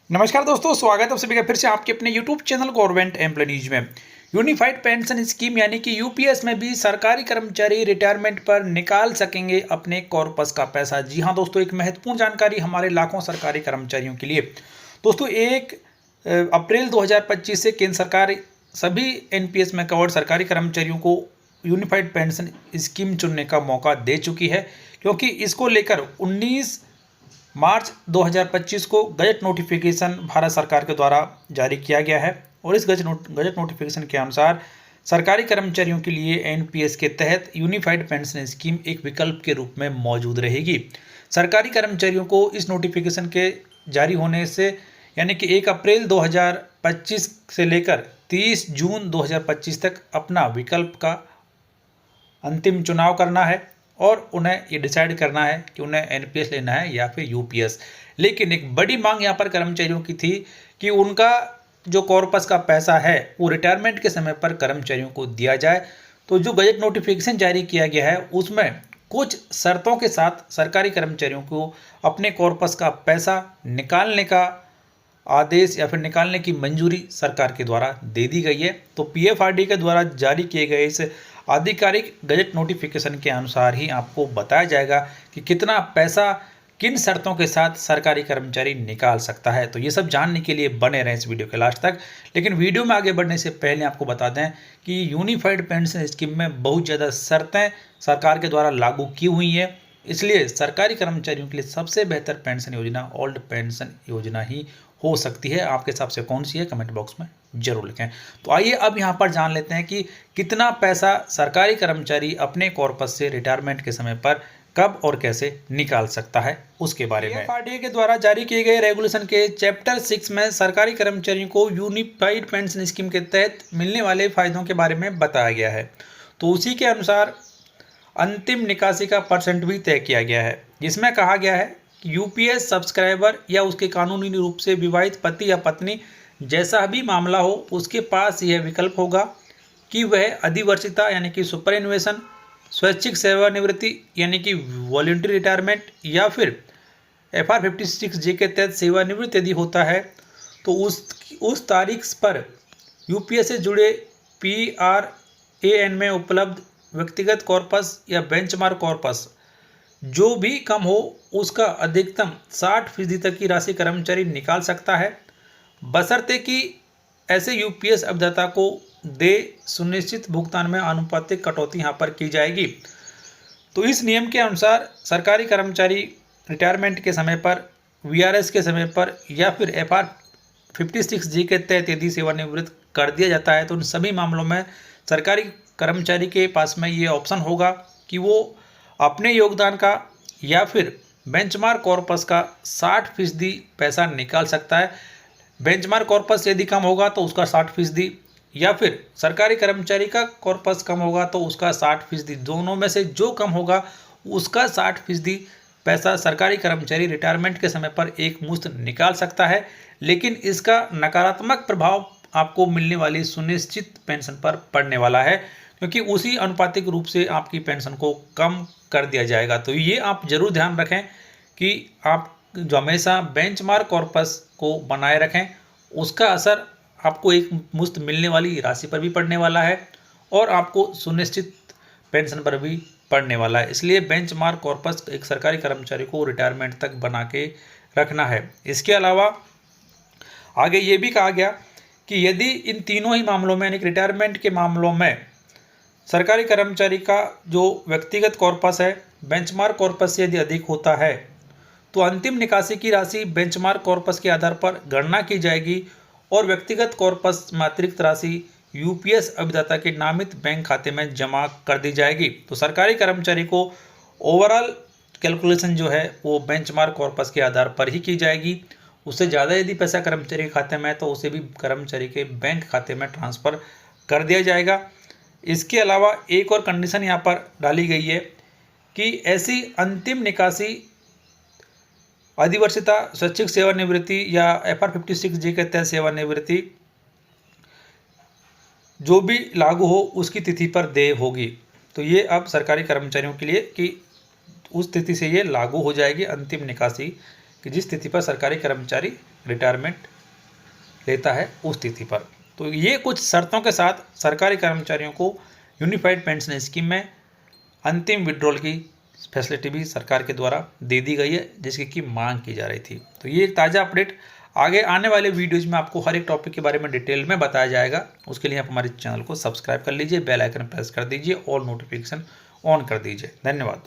नमस्कार दोस्तों, स्वागत है आप सभी का फिर से आपके अपने YouTube channel government employ news में। यूनिफाइड पेंशन स्कीम यानी कि यूपीएस में भी सरकारी कर्मचारी रिटायरमेंट पर निकाल सकेंगे अपने कॉर्पस का पैसा। जी हां दोस्तों, एक महत्वपूर्ण जानकारी हमारे लाखों सरकारी कर्मचारियों के लिए। दोस्तों 1 अप्रैल 2025 से केंद्र सरकार सभी एनपीएस में कवर्ड सरकारी कर्मचारियों को यूनिफाइड पेंशन स्कीम चुनने का मौका दे चुकी है, क्योंकि इसको लेकर 19 मार्च 2025 को गजट नोटिफिकेशन भारत सरकार के द्वारा जारी किया गया है। और इस गजट नोटिफिकेशन के अनुसार सरकारी कर्मचारियों के लिए एनपीएस के तहत यूनिफाइड पेंशन स्कीम एक विकल्प के रूप में मौजूद रहेगी। सरकारी कर्मचारियों को इस नोटिफिकेशन के जारी होने से यानी कि 1 अप्रैल 2025 से लेकर 30 जून 2025 तक अपना विकल्प का अंतिम चुनाव करना है और उन्हें ये डिसाइड करना है कि उन्हें एनपीएस लेना है या फिर यूपीएस। लेकिन एक बड़ी मांग यहाँ पर कर्मचारियों की थी कि उनका जो कॉर्पस का पैसा है वो रिटायरमेंट के समय पर कर्मचारियों को दिया जाए। तो जो गजट नोटिफिकेशन जारी किया गया है उसमें कुछ शर्तों के साथ सरकारी कर्मचारियों को अपने कॉर्पस का पैसा निकालने का आदेश या फिर निकालने की मंजूरी सरकार के द्वारा दे दी गई है। तो पीएफआरडी के द्वारा जारी किए गए इस आधिकारिक गजट नोटिफिकेशन के अनुसार ही आपको बताया जाएगा कि कितना पैसा किन शर्तों के साथ सरकारी कर्मचारी निकाल सकता है। तो ये सब जानने के लिए बने रहें इस वीडियो के लास्ट तक। लेकिन वीडियो में आगे बढ़ने से पहले आपको बता दें कि यूनिफाइड पेंशन स्कीम में बहुत ज़्यादा शर्तें सरकार के द्वारा लागू की हुई हैं, इसलिए सरकारी कर्मचारियों के लिए सबसे बेहतर पेंशन योजना ओल्ड पेंशन योजना ही हो सकती है। आपके हिसाब से कौन सी है, कमेंट बॉक्स में जरूर लिखें। तो आइए अब यहाँ पर जान लेते हैं कि कितना पैसा सरकारी कर्मचारी अपने कॉर्पस से रिटायरमेंट के समय पर कब और कैसे निकाल सकता है उसके बारे में। पीएफआरडीए के द्वारा जारी किए गए रेगुलेशन के चैप्टर 6 में सरकारी कर्मचारियों को यूनिफाइड पेंशन स्कीम के तहत मिलने वाले फायदों के बारे में बताया गया है। तो उसी के अनुसार अंतिम निकासी का परसेंट भी तय किया गया है, जिसमें कहा गया है कि यूपीएस सब्सक्राइबर या उसके कानूनी रूप से विवाहित पति या पत्नी जैसा भी मामला हो उसके पास यह विकल्प होगा कि वह अधिवर्षिता यानी कि सुपर एनुएशन, स्वैच्छिक सेवानिवृत्ति यानी कि वॉलंटरी रिटायरमेंट या फिर FR 56J के तहत सेवानिवृत्त यदि होता है तो उस तारीख पर यूपीएस से जुड़े PRAN में उपलब्ध व्यक्तिगत कॉर्पस या बेंचमार्क कॉर्पस जो भी कम हो उसका अधिकतम 60% तक की राशि कर्मचारी निकाल सकता है, बशर्ते कि ऐसे यूपीएस अभिदाता को दे सुनिश्चित भुगतान में आनुपातिक कटौती यहाँ पर की जाएगी। तो इस नियम के अनुसार सरकारी कर्मचारी रिटायरमेंट के समय पर, वीआरएस के समय पर या फिर FR 56G के तहत यदि सेवानिवृत्त कर दिया जाता है तो उन सभी मामलों में सरकारी कर्मचारी के पास में ये ऑप्शन होगा कि वो अपने योगदान का या फिर बेंचमार्क कॉर्पस का 60% पैसा निकाल सकता है। बेंचमार्क कॉर्पस यदि कम होगा तो उसका 60% या फिर सरकारी कर्मचारी का कॉर्पस कम होगा तो उसका 60%, दोनों में से जो कम होगा उसका 60% पैसा सरकारी कर्मचारी रिटायरमेंट के समय पर एक मुश्त निकाल सकता है। लेकिन इसका नकारात्मक प्रभाव आपको मिलने वाली सुनिश्चित पेंशन पर पड़ने वाला है, क्योंकि उसी अनुपातिक रूप से आपकी पेंशन को कम कर दिया जाएगा। तो ये आप जरूर ध्यान रखें कि आप जो हमेशा बेंचमार्क कॉर्पस को बनाए रखें, उसका असर आपको एक मुश्त मिलने वाली राशि पर भी पड़ने वाला है और आपको सुनिश्चित पेंशन पर भी पड़ने वाला है। इसलिए बेंचमार्क कॉर्पस एक सरकारी कर्मचारी को रिटायरमेंट तक बना के रखना है। इसके अलावा आगे ये भी कहा गया कि यदि इन तीनों ही मामलों में यानी कि रिटायरमेंट के मामलों में सरकारी कर्मचारी का जो व्यक्तिगत कॉर्पस है बेंचमार्क कॉर्पस से यदि अधिक होता है तो अंतिम निकासी की राशि बेंचमार्क कॉर्पस के आधार पर गणना की जाएगी और व्यक्तिगत कॉर्पस में अतिरिक्त राशि यूपीएस अभिदाता के नामित बैंक खाते में जमा कर दी जाएगी। तो सरकारी कर्मचारी को ओवरऑल कैलकुलेशन जो है वो बेंचमार्क कॉर्पस के आधार पर ही की जाएगी। उससे ज़्यादा यदि पैसा कर्मचारी के खाते में है तो उसे भी कर्मचारी के बैंक खाते में ट्रांसफ़र कर दिया जाएगा। इसके अलावा एक और कंडीशन यहाँ पर डाली गई है कि ऐसी अंतिम निकासी अधिवर्षिता, स्वैच्छिक सेवानिवृत्ति या FR 56G के तहत सेवानिवृत्ति जो भी लागू हो उसकी तिथि पर देय होगी। तो ये अब सरकारी कर्मचारियों के लिए कि उस तिथि से ये लागू हो जाएगी अंतिम निकासी कि जिस तिथि पर सरकारी कर्मचारी रिटायरमेंट लेता है उस तिथि पर। तो ये कुछ शर्तों के साथ सरकारी कर्मचारियों को यूनिफाइड पेंशन स्कीम में अंतिम विड्रॉल की फैसिलिटी भी सरकार के द्वारा दे दी गई है, जिसकी की मांग की जा रही थी। तो ये एक ताज़ा अपडेट, आगे आने वाले वीडियोज में आपको हर एक टॉपिक के बारे में डिटेल में बताया जाएगा। उसके लिए आप हमारे चैनल को सब्सक्राइब कर लीजिए, बेल आइकन प्रेस कर दीजिए और नोटिफिकेशन ऑन कर दीजिए। धन्यवाद।